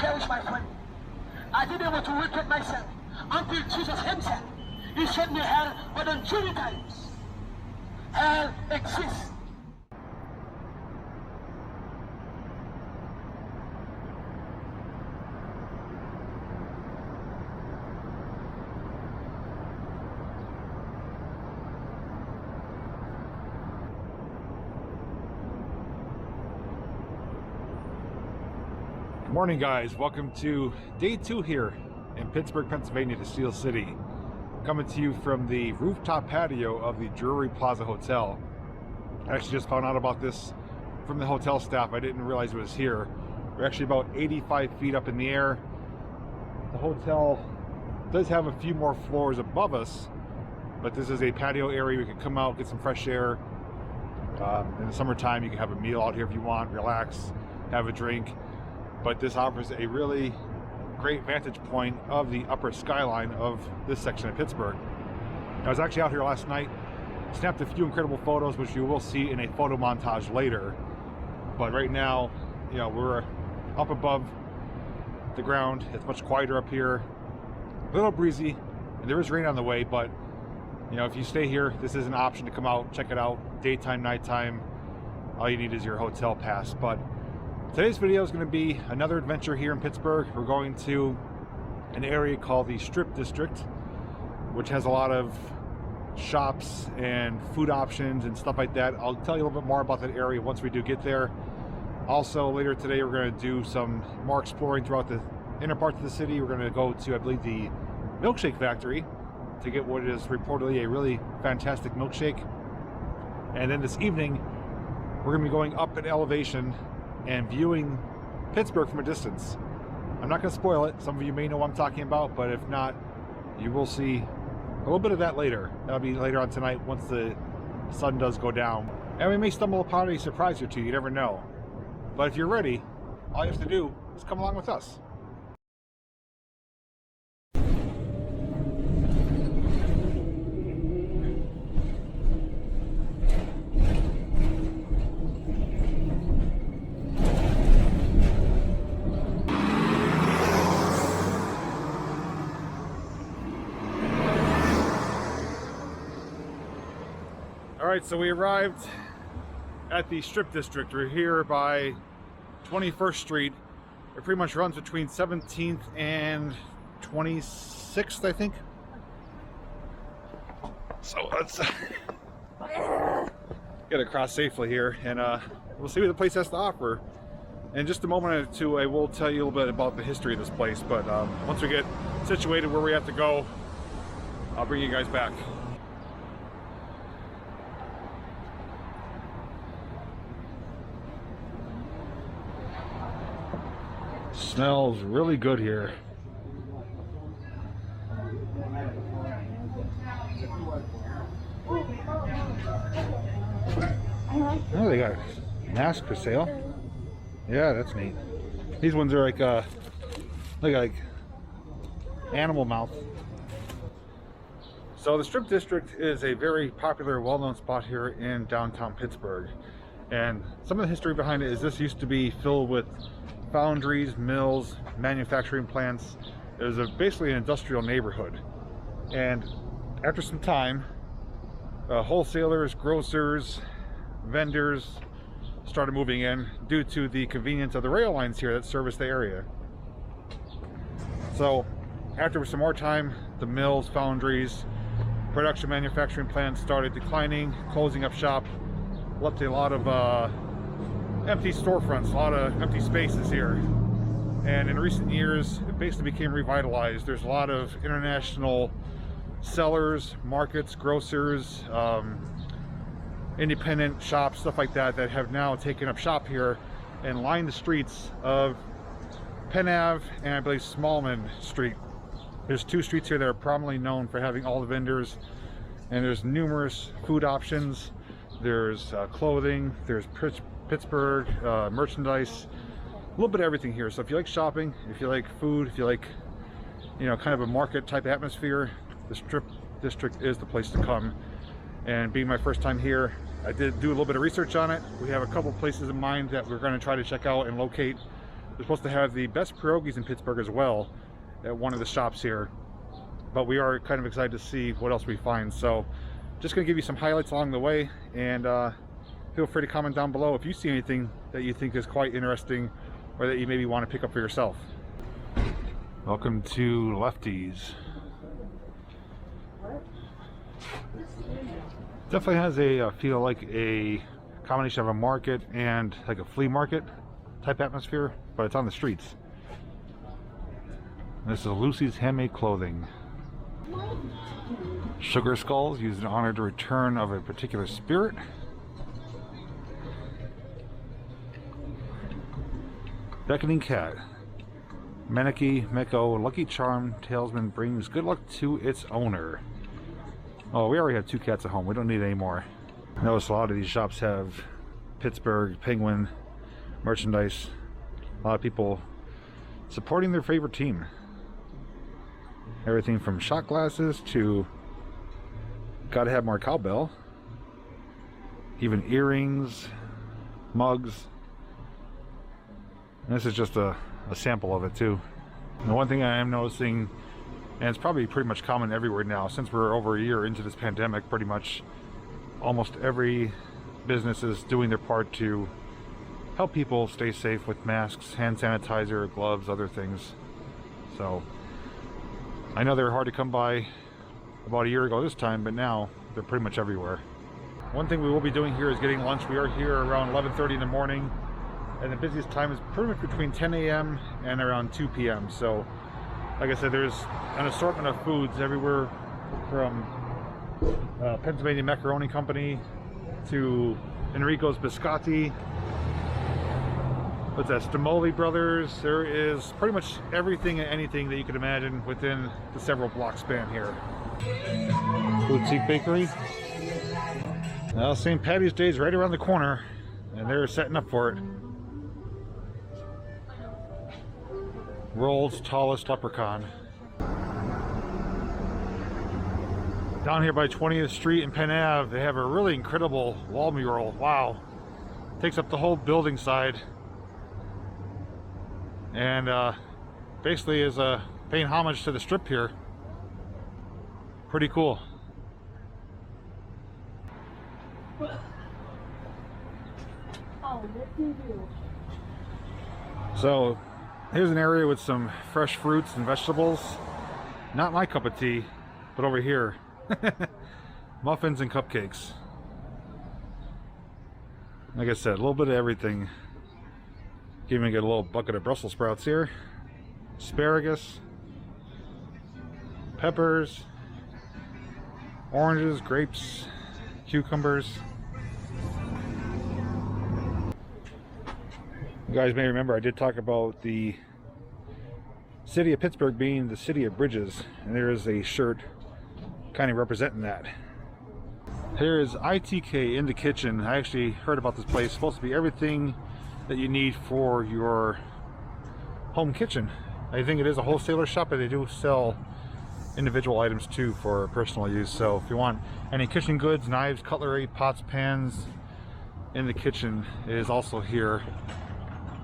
perish, my friend. I didn't able to wicked myself until Jesus himself. He sent me hell more than 3 times. Hell exists. Good morning, guys. Welcome to day 2 here in Pittsburgh, Pennsylvania, the Steel City. Coming to you from the rooftop patio of the Drury Plaza Hotel. I actually just found out about this from the hotel staff. I didn't realize it was here. We're actually about 85 feet up in the air. The hotel does have a few more floors above us, but this is a patio area. We can come out, get some fresh air. In the summertime, you can have a meal out here if you want, relax, have a drink. But this offers a really great vantage point of the upper skyline of this section of Pittsburgh. I was actually out here last night, snapped a few incredible photos, which you will see in a photo montage later. But right now, you know, we're up above the ground. It's much quieter up here, a little breezy, and there is rain on the way. But you know, if you stay here, this is an option to come out, check it out, daytime, nighttime. All you need is your hotel pass. But today's video is going to be another adventure here in Pittsburgh. We're going to an area called the Strip District, which has a lot of shops and food options and stuff like that. I'll tell you a little bit more about that area once we do get there. Also, later today, we're going to do some more exploring throughout the inner parts of the city. We're going to go to, I believe, the Milkshake Factory to get what is reportedly a really fantastic milkshake. And then this evening, we're going to be going up in elevation and viewing Pittsburgh from a distance. I'm not going to spoil it. Some of you may know what I'm talking about, but if not, you will see a little bit of that later. That'll be later on tonight once the sun does go down. And we may stumble upon a surprise or two, you never know. But if you're ready, all you have to do is come along with us. Alright, so we arrived at the Strip District. We're here by 21st Street. It pretty much runs between 17th and 26th, I think. So let's get across safely here, and we'll see what the place has to offer. In just a moment or two, I will tell you a little bit about the history of this place, but once we get situated where we have to go, I'll bring you guys back. Smells really good here. Oh, they got masks for sale. Yeah, that's neat. These ones are like like animal mouth. So the Strip District is a very popular, well-known spot here in downtown Pittsburgh. And some of the history behind it is this used to be filled with foundries, mills, manufacturing plants. It was basically an industrial neighborhood. And after some time, wholesalers, grocers, vendors started moving in due to the convenience of the rail lines here that service the area. So after some more time, the mills, foundries, production manufacturing plants started declining, closing up shop, left a lot of empty storefronts, a lot of empty spaces here. And in recent years, it basically became revitalized. There's a lot of international sellers, markets, grocers, independent shops, stuff like that, that have now taken up shop here and lined the streets of Penn Ave and I believe Smallman Street. There's 2 streets here that are prominently known for having all the vendors, and there's numerous food options. There's clothing, there's Pittsburgh merchandise, a little bit of everything here. So if you like shopping, if you like food, if you like, you know, kind of a market type atmosphere, the Strip District is the place to come. And being my first time here, I did do a little bit of research on it. We have a couple places in mind that we're going to try to check out and locate They're supposed to have the best pierogies in Pittsburgh as well at one of the shops here. But we are kind of excited to see what else we find. So just going to give you some highlights along the way, and feel free to comment down below if you see anything that you think is quite interesting or that you maybe want to pick up for yourself. Welcome to Leftys. Definitely has a feel like a combination of a market and like a flea market type atmosphere, but it's on the streets. This is Lucy's Handmade Clothing. Sugar skulls used in honor to return of a particular spirit. Beckoning Cat. Menaki Meko Lucky Charm Talisman brings good luck to its owner. Oh, we already have 2 cats at home. We don't need any more. Notice a lot of these shops have Pittsburgh Penguin merchandise. A lot of people supporting their favorite team. Everything from shot glasses to gotta have more cowbell. Even earrings, mugs. And this is just a sample of it too. And the one thing I am noticing, and it's probably pretty much common everywhere now, since we're over a year into this pandemic, pretty much almost every business is doing their part to help people stay safe with masks, hand sanitizer, gloves, other things. So I know they were hard to come by about a year ago this time, but now they're pretty much everywhere. One thing we will be doing here is getting lunch. We are here around 11:30 in the morning, and the busiest time is pretty much between 10 a.m. and around 2 p.m. So like I said, there's an assortment of foods everywhere from Pennsylvania Macaroni Company to Enrico's Biscotti. What's that? Stimoli Brothers. There is pretty much everything and anything that you could imagine within the several block span here. Bootsy Bakery. Now St. Patty's Day is right around the corner, and they're setting up for it. World's tallest leprechaun. Down here by 20th Street and Penn Ave, they have a really incredible wall mural. Wow. Takes up the whole building side. And basically is paying homage to the strip here. Pretty cool. So here's an area with some fresh fruits and vegetables. Not my cup of tea, but over here, muffins and cupcakes. Like I said, a little bit of everything. Even get a little bucket of Brussels sprouts here. Asparagus, peppers, oranges, grapes, cucumbers. You guys may remember I did talk about the city of Pittsburgh being the city of bridges, and there is a shirt kind of representing that. Here is ITK in the kitchen. I actually heard about this place. It's supposed to be everything that you need for your home kitchen. I think it is a wholesaler shop, but they do sell individual items too for personal use. So if you want any kitchen goods, knives, cutlery, pots, pans in the kitchen, it is also here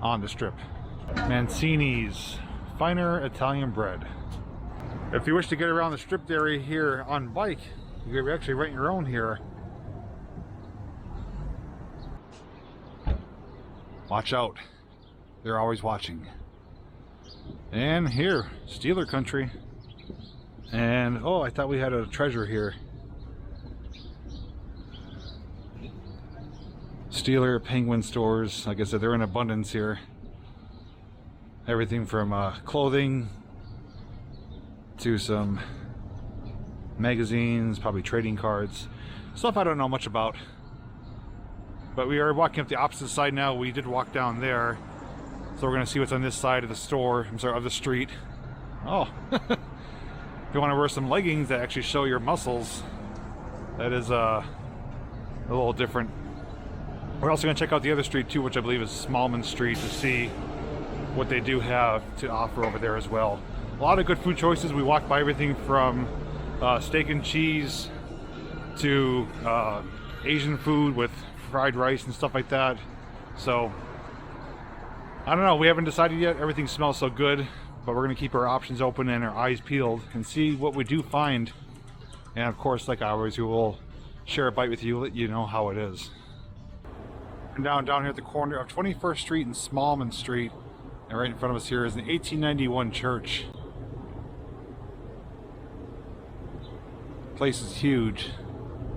on the strip. Mancini's finer Italian bread. If you wish to get around the strip area here on bike, you can actually rent your own here. Watch out, they're always watching. And here, Steeler country. And oh, I thought we had a treasure here. Steeler Penguin stores. Like I said, they're in abundance here. Everything from clothing to some magazines, probably trading cards, stuff I don't know much about. But we are walking up the opposite side now. We did walk down there, so we're gonna see what's on this side of the store. I'm sorry, of the street. Oh, if you want to wear some leggings that actually show your muscles, that is a little different. We're also gonna check out the other street too, which I believe is Smallman Street, to see what they do have to offer over there as well. A lot of good food choices. We walked by everything from steak and cheese to Asian food with fried rice and stuff like that. So I don't know, we haven't decided yet. Everything smells so good, but we're gonna keep our options open and our eyes peeled and see what we do find. And of course, like always, we will share a bite with you, let you know how it is. And down here at the corner of 21st Street and Smallman Street, and right in front of us here is an 1891 church. The place is huge,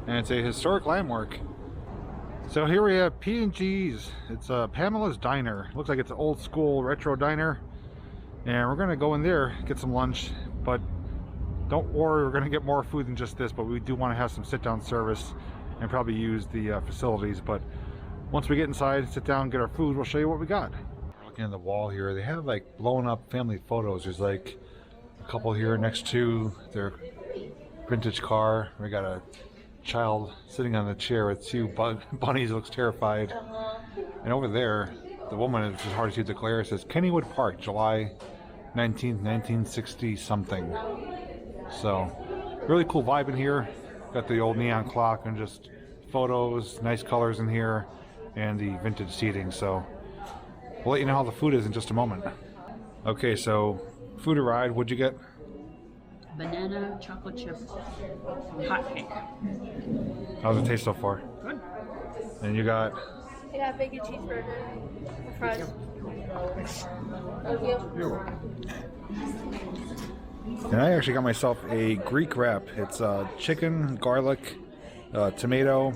and it's a historic landmark. So here we have P&G's. It's a Pamelas Diner. Looks like it's an old school retro diner. And we're gonna go in there, get some lunch, but don't worry, we're gonna get more food than just this, but we do wanna have some sit-down service and probably use the facilities. But once we get inside, sit down, get our food, we'll show you what we got. We're looking at the wall here. They have like blown up family photos. There's like a couple here next to their vintage car. We got a child sitting on the chair with two bunnies, looks terrified. And over there, the woman, it's just hard to see the glare, says Kennywood Park, July 19th, 1960 something. So, really cool vibe in here. Got the old neon clock and just photos, nice colors in here, and the vintage seating. So, we'll let you know how the food is in just a moment. Okay, so food arrived. What'd you get? Banana chocolate chip hot cake. How's it taste so far? Good. And you got? I got bacon cheeseburger with fries. Thank you. And I actually got myself a Greek wrap. It's chicken, garlic, tomato,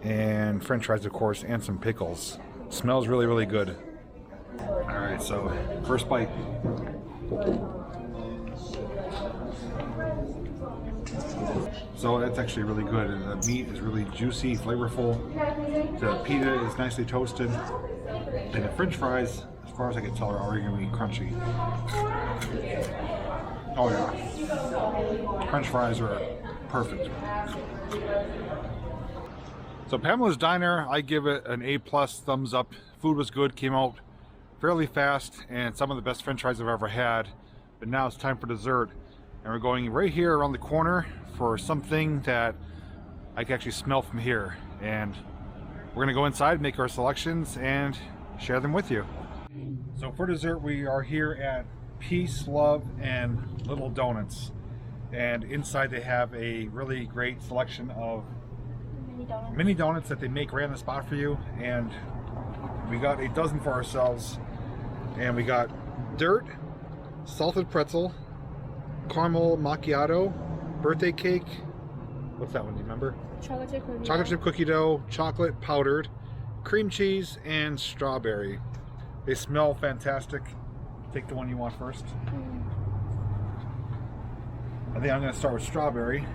and french fries, of course, and some pickles. Smells really, really good. Alright, so first bite. So that's actually really good. The meat is really juicy, flavorful. The pita is nicely toasted. And the french fries, as far as I can tell, are already going to be crunchy. Oh yeah. French fries are perfect. So Pamelas Diner, I give it an A+ thumbs up. Food was good, came out fairly fast, and some of the best french fries I've ever had. But now it's time for dessert. And we're going right here around the corner for something that I can actually smell from here. And we're gonna go inside, make our selections, and share them with you. So for dessert, we are here at Peace, Love, and Little Donuts. And inside they have a really great selection of mini donuts that they make right on the spot for you. And we got a dozen for ourselves. And we got dirt, salted pretzel, caramel macchiato, birthday cake. What's that one? Do you remember? Chocolate chip cookie. Chocolate chip cookie dough, chocolate powdered, cream cheese, and strawberry. They smell fantastic. Take the one you want first. I think I'm going to start with strawberry.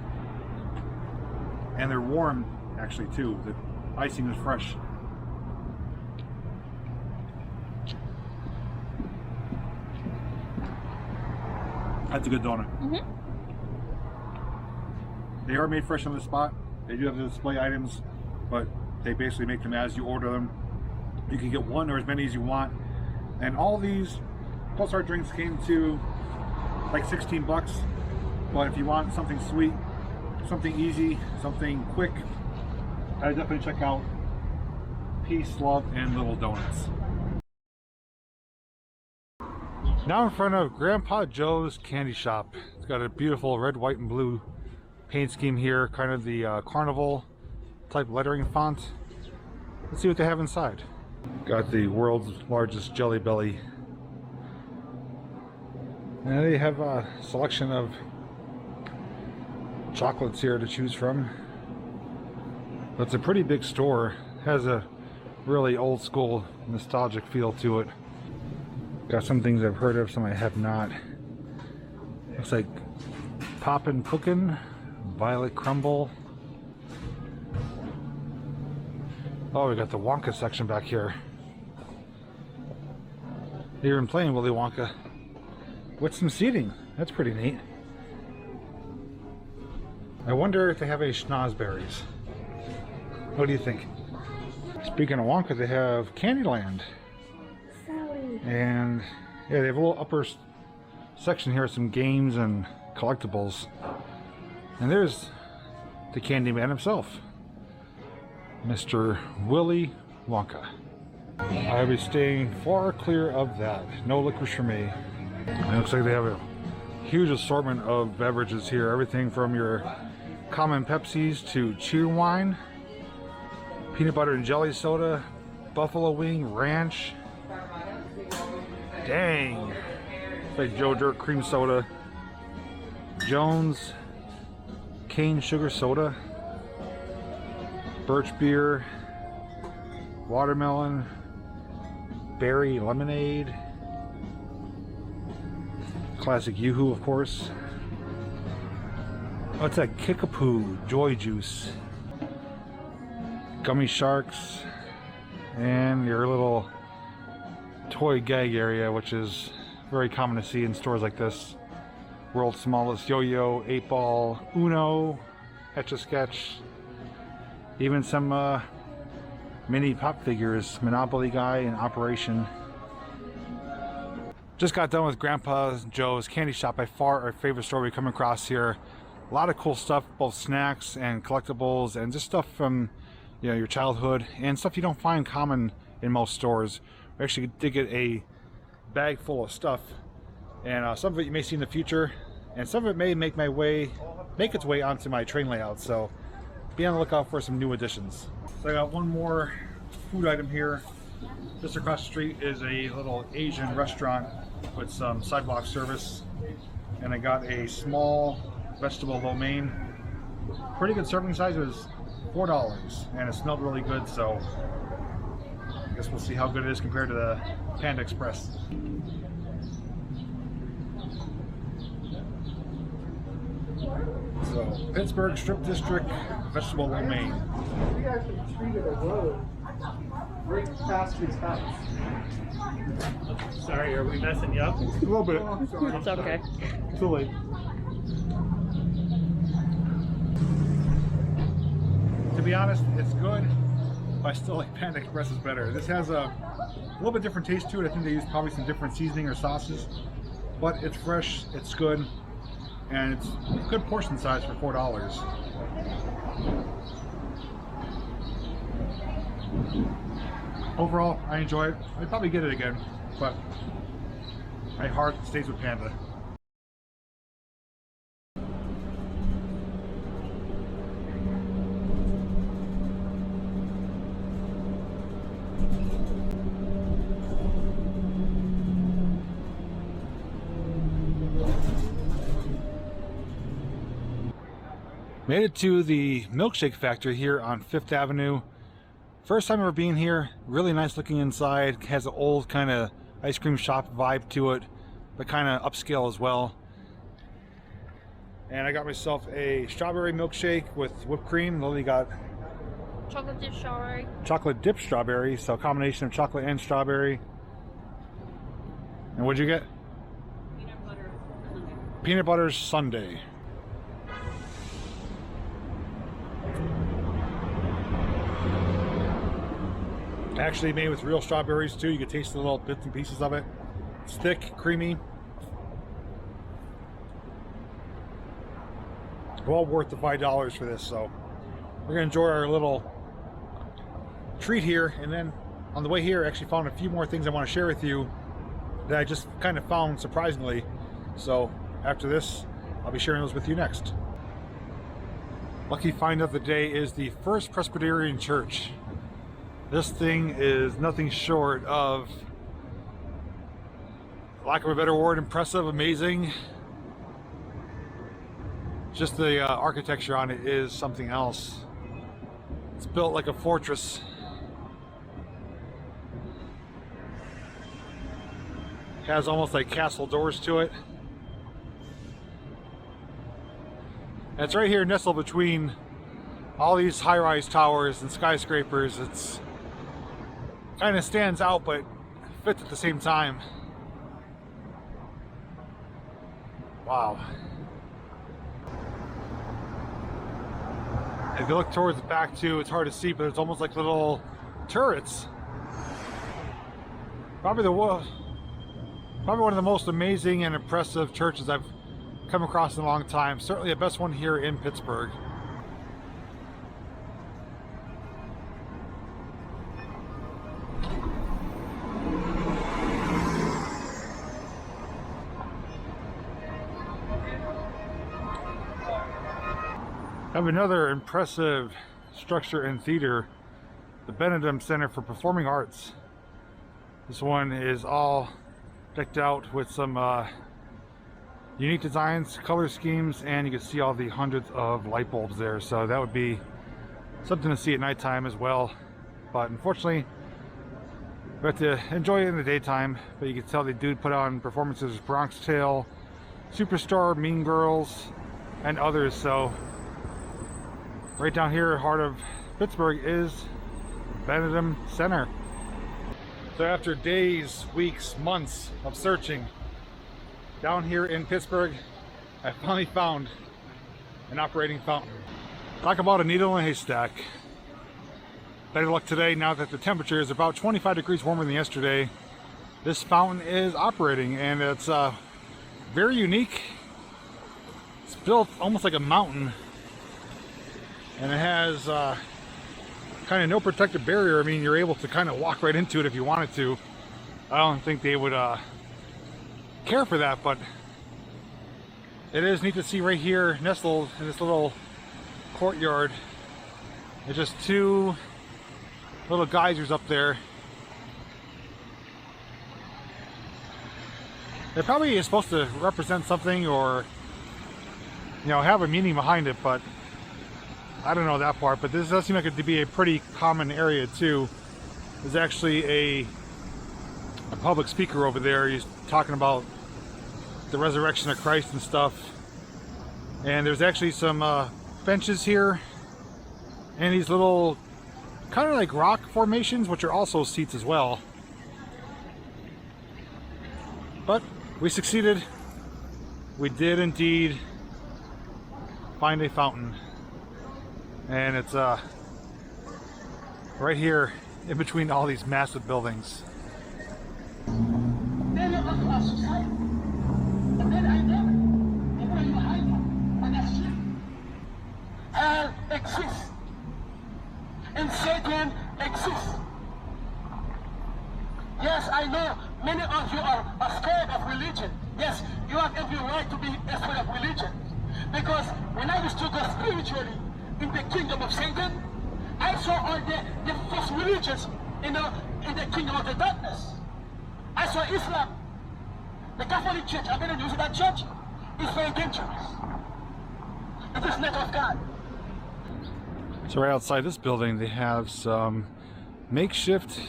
And they're warm, actually, too. The icing is fresh. That's a good donut. They are made fresh on the spot. They do have the display items, but they basically make them as you order them. You can get one or as many as you want. And all these plus our drinks came to like 16 bucks. But if you want something sweet, something easy, something quick, I definitely check out Peace, Love, and Little Donuts. Now in front of Grandpa Joe's Candy Shop. It's got a beautiful red, white, and blue paint scheme here, kind of the carnival type lettering font. Let's see what they have inside. Got the world's largest Jelly Belly. And they have a selection of chocolates here to choose from. But it's a pretty big store. It has a really old school nostalgic feel to it. Got some things I've heard of, some I have not. Looks like Poppin' Cookin', Violet Crumble. Oh, we got the Wonka section back here. They're even playing Willy Wonka with some seating. That's pretty neat. I wonder if they have any schnozberries. What do you think? Speaking of Wonka, they have Candyland. And yeah, they have a little upper section here, some games and collectibles. And there's the Candyman himself, Mr. Willy Wonka. I'll be staying far clear of that. No liquors for me. It looks like they have a huge assortment of beverages here. Everything from your common Pepsis to cheer wine, peanut butter and jelly soda, buffalo wing, ranch. Dang. It's like Joe Dirt cream soda, Jones cane sugar soda, birch beer, watermelon, berry lemonade, classic Yoo-Hoo, of course. What's that? Kickapoo Joy Juice, gummy sharks, and your little toy gag area, which is very common to see in stores like this. World's smallest yo-yo, 8-ball, Uno, Etch-a-Sketch, even some mini pop figures, Monopoly Guy and Operation. Just got done with Grandpa Joe's Candy Shop, by far our favorite store we come across here. A lot of cool stuff, both snacks and collectibles, and just stuff from, you know, your childhood, and stuff you don't find common in most stores. We actually did get a bag full of stuff, and some of it you may see in the future, and some of it may make its way onto my train layout, so be on the lookout for some new additions. So I got one more food item here. Just across the street is a little Asian restaurant with some sidewalk service, and I got a small vegetable lo mein. Pretty good serving size. It was $4, and it smelled really good, so I guess we'll see how good it is compared to the Panda Express. So, Pittsburgh Strip District vegetable lo mein. We actually treated a road right past his house. Sorry, are we messing you up? A little bit. It's okay. Too late. To be honest, it's good, but I still like Panda Express is better. This has a little bit different taste to it. I think they use probably some different seasoning or sauces, but it's fresh, it's good, and it's a good portion size for $4. Overall, I enjoy it. I'd probably get it again, but my heart stays with Panda. Made it to the Milkshake Factory here on 5th Avenue. First time ever being here. Really nice looking inside. Has an old kind of ice cream shop vibe to it, but kind of upscale as well. And I got myself a strawberry milkshake with whipped cream. Lily got Chocolate dip strawberry. chocolate dip strawberry, so a combination of chocolate and strawberry. And what'd you get? Peanut butter sundae. Peanut butter sundae. Actually made with real strawberries too. You can taste the little bits and pieces of it. It's thick, creamy. Well worth the $5 for this. So we're gonna enjoy our little treat here, and then on the way here I actually found a few more things I want to share with you that I just kind of found surprisingly. So after this, I'll be sharing those with you next. Lucky find of the day is the First Presbyterian Church. This thing is nothing short of, lack of a better word, impressive, amazing. Just the architecture on it is something else. It's built like a fortress. It has almost like castle doors to it. And it's right here nestled between all these high-rise towers and skyscrapers. It's kind of stands out, but fits at the same time. Wow. If you look towards the back too, it's hard to see, but it's almost like little turrets. Probably one of the most amazing and impressive churches I've come across in a long time. Certainly the best one here in Pittsburgh. Have another impressive structure and theater, the Benedum Center for Performing Arts. This one is all decked out with some unique designs, color schemes, and you can see all the hundreds of light bulbs there. So that would be something to see at nighttime as well. But unfortunately, we have to enjoy it in the daytime. But you can tell they do put on performances: Bronx Tale, Superstar, Mean Girls, and others. So right down here, heart of Pittsburgh, is Benedum Center. So after days, weeks, months of searching, down here in Pittsburgh, I finally found an operating fountain. Talk about a needle in a haystack. Better luck today now that the temperature is about 25 degrees warmer than yesterday. This fountain is operating, and it's very unique. It's built almost like a mountain, and it has kind of no protective barrier. I mean, you're able to kind of walk right into it if you wanted to. I don't think they would care for that, but it is neat to see right here, nestled in this little courtyard. There's just two little geysers up there. It probably is supposed to represent something, or you know, have a meaning behind it, but I don't know that part. But this does seem like it to be a pretty common area too. There's actually a public speaker over there. He's talking about the resurrection of Christ and stuff. And there's actually some benches here, and these little kind of like rock formations, which are also seats as well. But we succeeded. We did indeed find a fountain, and it's right here in between all these massive buildings. Then you go to our society. And then I know it. And when you hide on that street, hell exists. And Satan exists. Yes, I know many of you are scared of religion. Yes, you have every right to be afraid of religion. Because when I used to go spiritually in the kingdom of Satan, I saw all the false religions in the kingdom of the darkness. I saw Islam. The Catholic Church, I'm going to use that church, is very dangerous. It is not of God. So right outside this building, they have some makeshift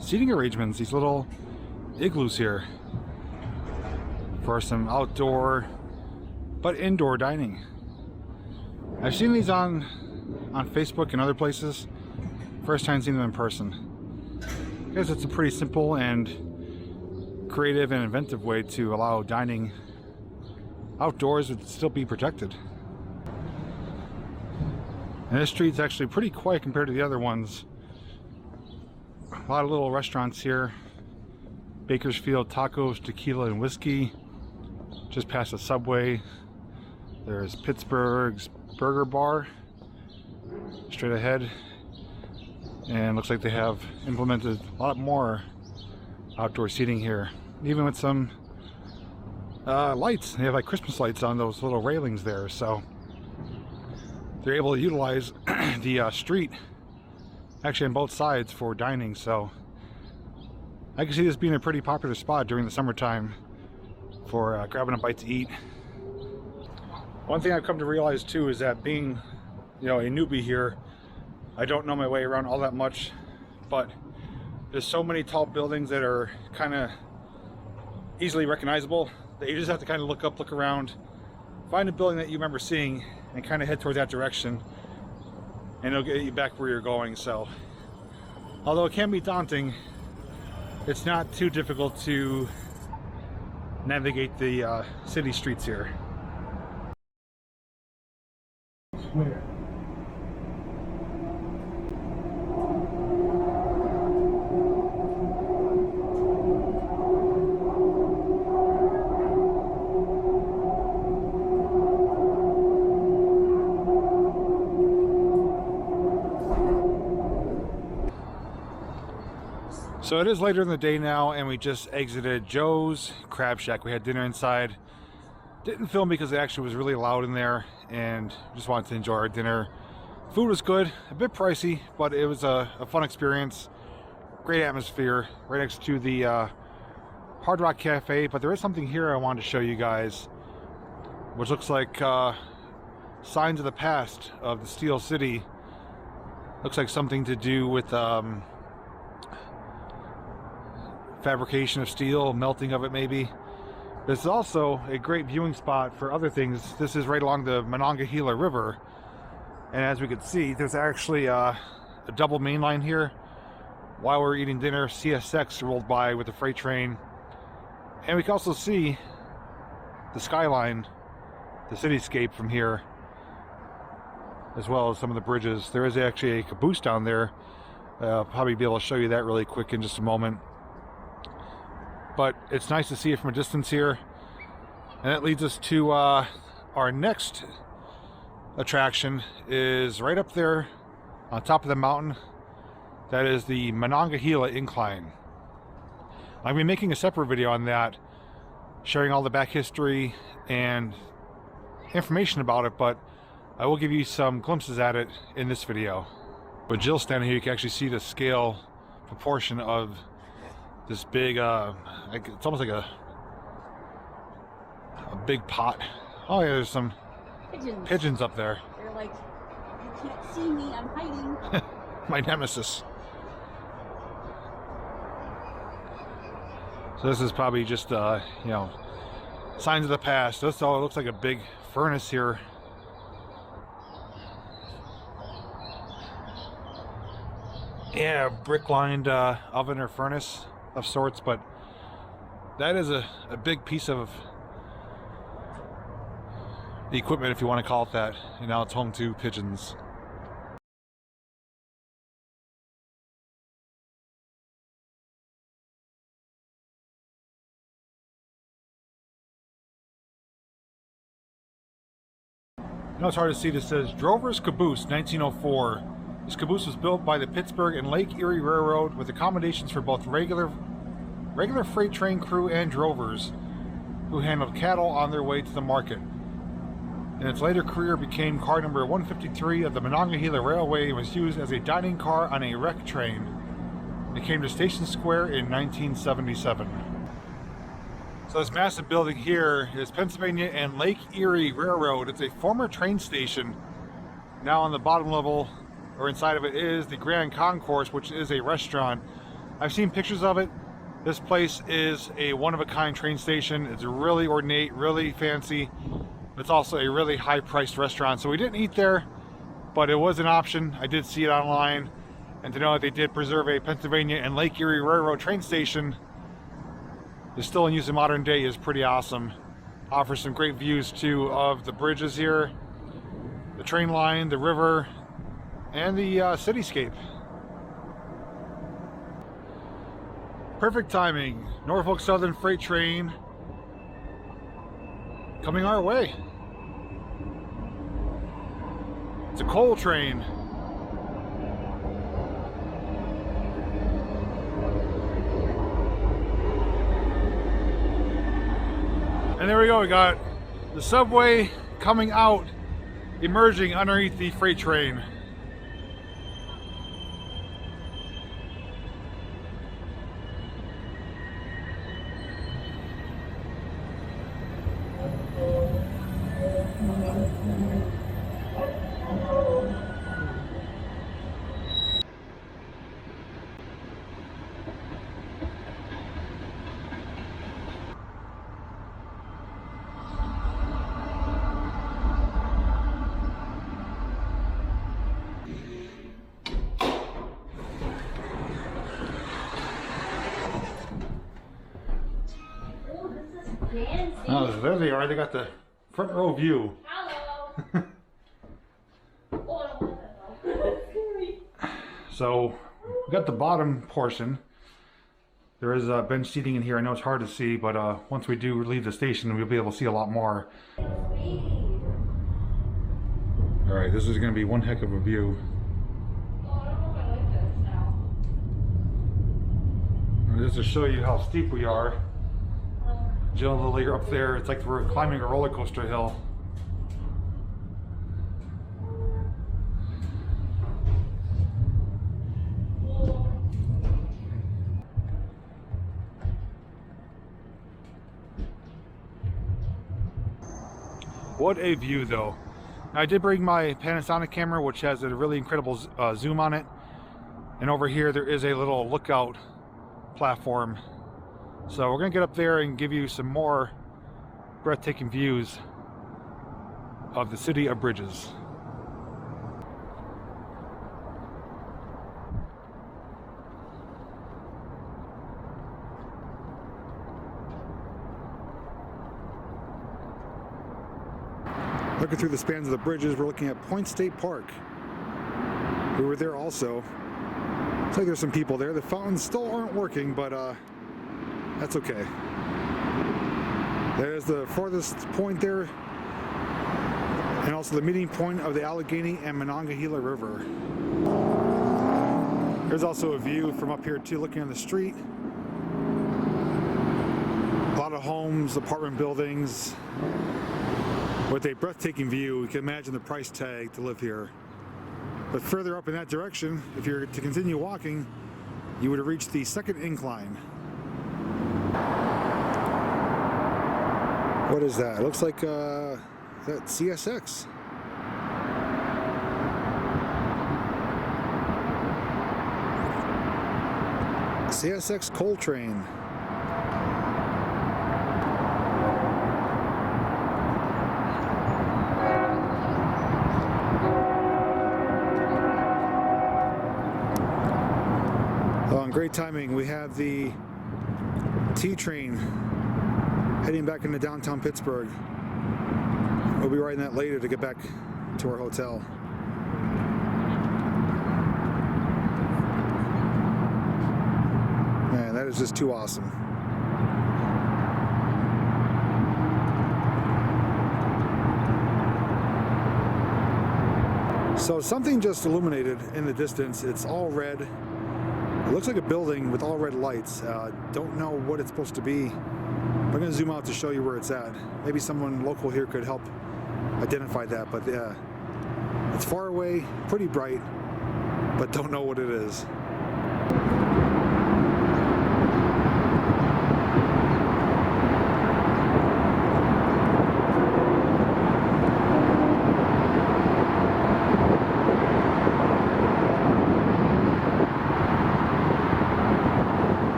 seating arrangements, these little igloos here for some outdoor but indoor dining. I've seen these on Facebook and other places. First time seeing them in person. I guess it's a pretty simple and creative and inventive way to allow dining outdoors would still be protected. And this street's actually pretty quiet compared to the other ones. A lot of little restaurants here. Bakersfield Tacos, Tequila, and Whiskey. Just past the Subway. There's Pittsburgh's Burger Bar straight ahead. And looks like they have implemented a lot more outdoor seating here. Even with some lights. They have like Christmas lights on those little railings there. So they're able to utilize the street actually on both sides for dining. So I can see this being a pretty popular spot during the summertime for grabbing a bite to eat. One thing I've come to realize too is that being, you know, a newbie here, I don't know my way around all that much, but there's so many tall buildings that are kind of easily recognizable that you just have to kind of look up, look around, find a building that you remember seeing, and kind of head towards that direction, and it'll get you back where you're going. So although it can be daunting, it's not too difficult to navigate the city streets here. Where? So it is later in the day now, and we just exited Joe's Crab Shack. We had dinner inside. Didn't film because it actually was really loud in there, and just wanted to enjoy our dinner. Food was good, a bit pricey, but it was a fun experience. Great atmosphere, right next to the Hard Rock Cafe. But there is something here I wanted to show you guys, which looks like signs of the past of the Steel City. Looks like something to do with fabrication of steel, melting of it maybe. This is also a great viewing spot for other things. This is right along the Monongahela River, and as we can see, there's actually a double main line here. While we're eating dinner, CSX rolled by with the freight train, and we can also see the skyline, the cityscape from here, as well as some of the bridges. There is actually a caboose down there. I'll probably be able to show you that really quick in just a moment. But it's nice to see it from a distance here. And that leads us to our next attraction is right up there on top of the mountain. That is the Monongahela Incline. I'm going to be making a separate video on that, sharing all the back history and information about it, but I will give you some glimpses at it in this video. With Jill standing here, you can actually see the scale proportion of this big, it's almost like a big pot. Oh yeah, there's some pigeons up there. They're like, you can't see me, I'm hiding. My nemesis. So this is probably just, you know, signs of the past. This all looks like a big furnace here. Yeah, brick-lined oven or furnace of sorts, but that is a big piece of the equipment, if you want to call it that. And now it's home to pigeons. You know, it's hard to see. This says Drover's Caboose, 1904. This caboose was built by the Pittsburgh and Lake Erie Railroad with accommodations for both regular freight train crew and drovers who handled cattle on their way to the market. In its later career, became car number 153 of the Monongahela Railway and was used as a dining car on a wreck train. It came to Station Square in 1977. So this massive building here is Pennsylvania and Lake Erie Railroad. It's a former train station. Now on the bottom level, or inside of it, is the Grand Concourse, which is a restaurant. I've seen pictures of it. This place is a one-of-a-kind train station. It's really ornate, really fancy. It's also a really high-priced restaurant. So we didn't eat there, but it was an option. I did see it online. And to know that they did preserve a Pennsylvania and Lake Erie Railroad train station is still in use in modern day is pretty awesome. Offers some great views too of the bridges here, the train line, the river, and the cityscape. Perfect timing. Norfolk Southern freight train coming our way. It's a coal train. And there we go, we got the subway coming out, emerging underneath the freight train. Oh, there they are. They got the front row view. Hello. So we got the bottom portion. There is bench seating in here. I know it's hard to see, but once we do leave the station, we'll be able to see a lot more. All right, this is going to be one heck of a view. Just to show you how steep we are. Jill and Lily are up there. It's like we're climbing a roller coaster hill. What a view though. I did bring my Panasonic camera, which has a really incredible zoom on it. And over here there is a little lookout platform. So we're gonna get up there and give you some more breathtaking views of the city of Bridges. Looking through the spans of the bridges, we're looking at Point State Park. We were there also. Looks like there's some people there. The fountains still aren't working, but that's okay. There's the farthest point there, and also the meeting point of the Allegheny and Monongahela River. There's also a view from up here too, looking on the street. A lot of homes, apartment buildings, with a breathtaking view. You can imagine the price tag to live here. But further up in that direction, if you're to continue walking, you would have reached the second incline. What is that? It looks like that CSX. CSX coal train. Great timing. We have the T train heading back into downtown Pittsburgh. We'll be riding that later to get back to our hotel. Man, that is just too awesome. So something just illuminated in the distance. It's all red. It looks like a building with all red lights. Don't know what it's supposed to be. I'm going to zoom out to show you where it's at. Maybe someone local here could help identify that, but yeah, it's far away, pretty bright, but don't know what it is.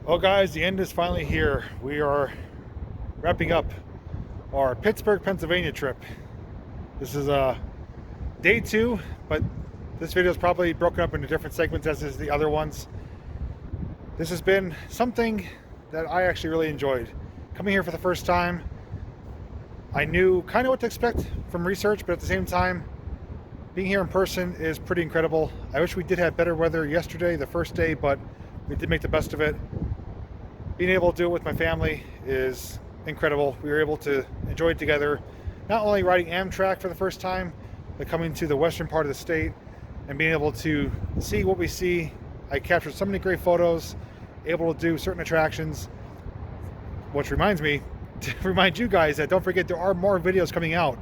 Well guys, the end is finally here. We are wrapping up our Pittsburgh, Pennsylvania trip. This is day 2, but this video is probably broken up into different segments as is the other ones. This has been something that I actually really enjoyed. Coming here for the first time, I knew kind of what to expect from research, but at the same time, being here in person is pretty incredible. I wish we did have better weather yesterday, the first day, but we did make the best of it. Being able to do it with my family is incredible. We were able to enjoy it together, not only riding Amtrak for the first time, but coming to the western part of the state and being able to see what we see. I captured so many great photos, able to do certain attractions, which reminds me to remind you guys that don't forget there are more videos coming out.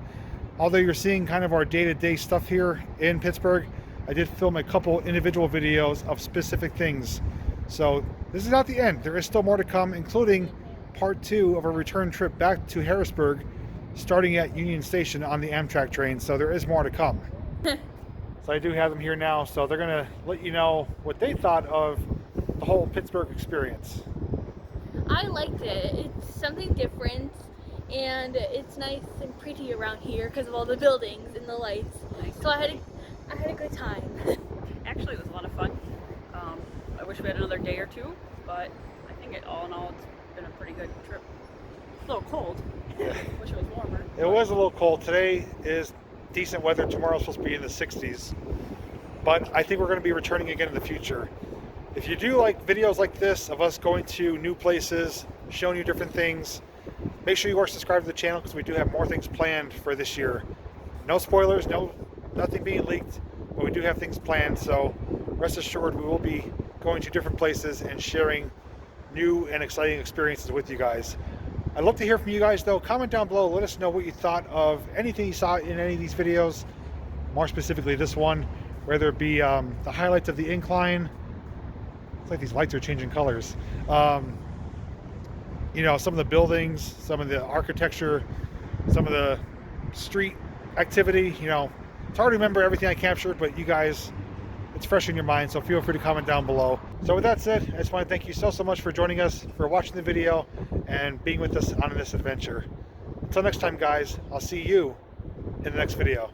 Although you're seeing kind of our day-to-day stuff here in Pittsburgh, I did film a couple individual videos of specific things. So this is not the end. There is still more to come, including part 2 of a return trip back to Harrisburg, starting at Union Station on the Amtrak train. So there is more to come. So I do have them here now, so they're gonna let you know what they thought of the whole Pittsburgh experience. I liked it. It's something different, and it's nice and pretty around here because of all the buildings and the lights. So I had a good time. Actually, it was a lot of fun. I wish we had another day or 2, but I think all in all, it's been a pretty good trip. A little cold. Yeah. Wish it was warmer. It was a little cold. Today is decent weather. Tomorrow's supposed to be in the 60s. But I think we're going to be returning again in the future. If you do like videos like this of us going to new places, showing you different things, Make sure you are subscribed to the channel because we do have more things planned for this year. No spoilers, nothing being leaked, but we do have things planned, so rest assured we will be going to different places and sharing new and exciting experiences with you guys. I'd love to hear from you guys though. Comment down below, let us know what you thought of anything you saw in any of these videos, more specifically this one, whether it be the highlights of the incline. It's like these lights are changing colors. You know, some of the buildings, some of the architecture, some of the street activity. You know, it's hard to remember everything I captured, but you guys, it's fresh in your mind, so feel free to comment down below. So with that said, I just want to thank you so much for joining us, for watching the video, and being with us on this adventure. Until next time, guys, I'll see you in the next video.